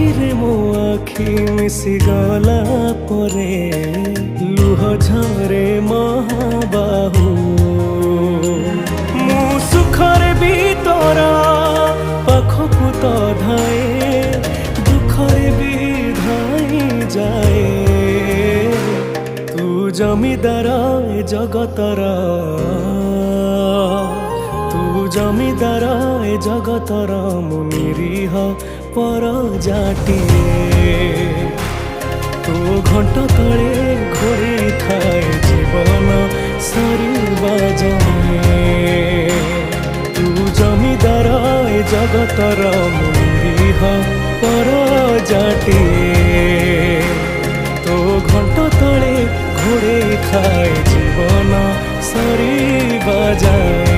ଆଖିରେ ମୋ ଆଖି ମିଶିଗଲା ପରେ ଲୁହ ଝରେ ମହାବାହୁ। ମୁଁ ସୁଖରେ ବି ତୋର ପାଖକୁ ତ ଧାଏ, ଦୁଃଖରେ ବି ଧାଇ ଯାଏ। ତୁ ଜମିଦାର ଏ ଜଗତର, ତୁ ଜମିଦାର ଏ ଜଗତର, ମୁଁ ନିରୀହ ପରଜାଟିଏ। ତୋ ଘଣ୍ଟ ତଳେ ଘୋରେଇ ଥାଏ ଜୀବନ ସରିବା ଯାଏ। ତୁ ଜମିଦାର ଏ ଜଗତର, ମୁଁ ନିରୀହ ପରଜାଟିଏ। ତୋ ଘଣ୍ଟ ତଳେ ଘୋରେଇ ଥାଏ ଜୀବନ ସରିବା ଯାଏ।